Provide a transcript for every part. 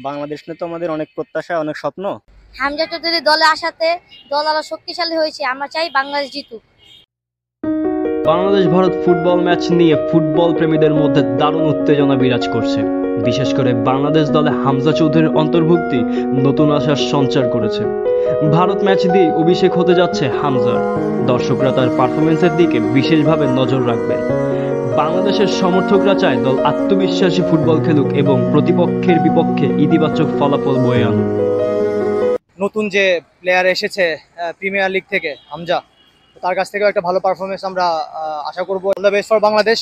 বাংলাদেশ নিয়ে তো আমাদের অনেক প্রত্যাশা, অনেক স্বপ্ন। হামজা চৌধুরী দলে আসাতে দল আরো শক্তিশালী হয়েছে। আমরা চাই বাংলাদেশ জিতুক। বাংলাদেশ ভারত ফুটবল ম্যাচ নিয়ে ফুটবল প্রেমীদের মধ্যে দারুণ উত্তেজনা বিরাজ করছে। বিশেষ করে বাংলাদেশ দলে হামজা চৌধুরীর অন্তর্ভুক্তি নতুন আশার সঞ্চার করেছে। ভারত ম্যাচ দিয়ে অভিষেক হতে যাচ্ছে হামজার। দর্শকরা তার পারফরমেন্সের দিকে বিশেষভাবে নজর রাখবেন। বাংলাদেশের সমর্থকরা চায় দল আত্মবিশ্বাসী ফুটবল খেলুক এবং প্রতিপক্ষের বিপক্ষে ইতিবাচক ফলাফল বয়ে আনুক। নতুন যে প্লেয়ার এসেছে প্রিমিয়ার লিগ থেকে হামজা, তার কাছ থেকেও একটা ভালো পারফরমেন্স আমরা আশা করবো। All the best for Bangladesh.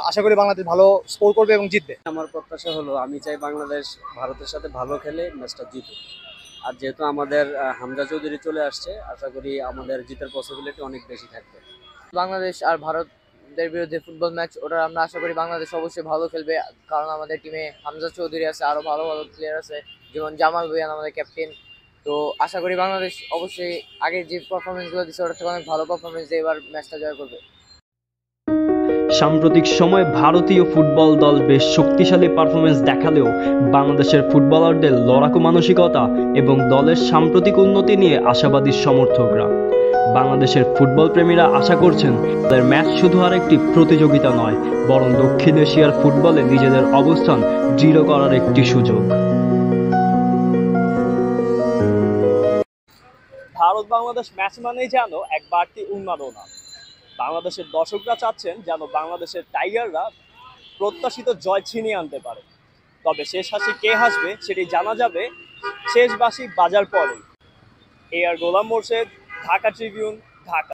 আশা করি বাংলাদেশ ভালো স্কোর করবে এবং জিতবে। আমার প্রত্যাশা হলো, আমি চাই বাংলাদেশ ভারতের সাথে ভালো খেলে ম্যাচটা জিতুক। আর যেহেতু আমাদের হামজা চৌধুরী চলে আসছে, আশা করি আমাদের জিতার পসিবিলিটি অনেক বেশি থাকবে। বাংলাদেশ আর ভারতের বিরুদ্ধে ফুটবল ম্যাচ, ওটা আমরা আশা করি বাংলাদেশ অবশ্যই ভালো খেলবে, কারণ আমাদের টিমে হামজা চৌধুরী আছে, আরো ভালো ভালো প্লেয়ার আছে, যেমন জামাল ভুঁইয়ান আমাদের ক্যাপ্টেন। তো আশা করি বাংলাদেশ অবশ্যই আগে যে পারফরমেন্সগুলো দিচ্ছে ওটার থেকে অনেক ভালো পারফরমেন্স দিয়ে এবার ম্যাচটা জয় করবে। সাম্প্রতিক সময়ে ভারতীয় ফুটবল দল বেশ শক্তিশালী পারফরমেন্স দেখালেও বাংলাদেশের ফুটবলারদের লড়াকু মানসিকতা এবং দলের সাম্প্রতিক উন্নতি নিয়ে আশাবাদী সমর্থকরা। বাংলাদেশের ফুটবল প্রেমীরা আশা করছেন তাদের ম্যাচ শুধু আর একটি প্রতিযোগিতা নয়, বরং দক্ষিণ এশিয়ার ফুটবলে নিজেদের অবস্থান দৃঢ় করার একটি সুযোগ। ভারত বাংলাদেশ ম্যাচ মানেই যেন এক বাড়তি উন্মাদনা। বাংলাদেশের দর্শকরা চাচ্ছেন যেন বাংলাদেশের টাইগাররা প্রত্যাশিত জয় ছিনিয়ে আনতে পারে। তবে শেষ হাসি কে হাসবে সেটি জানা যাবে শেষ বাঁশি বাজার পরেই। এ আর গোলাম মোর্শেদ, ঢাকা ট্রিবিউন, ঢাকা।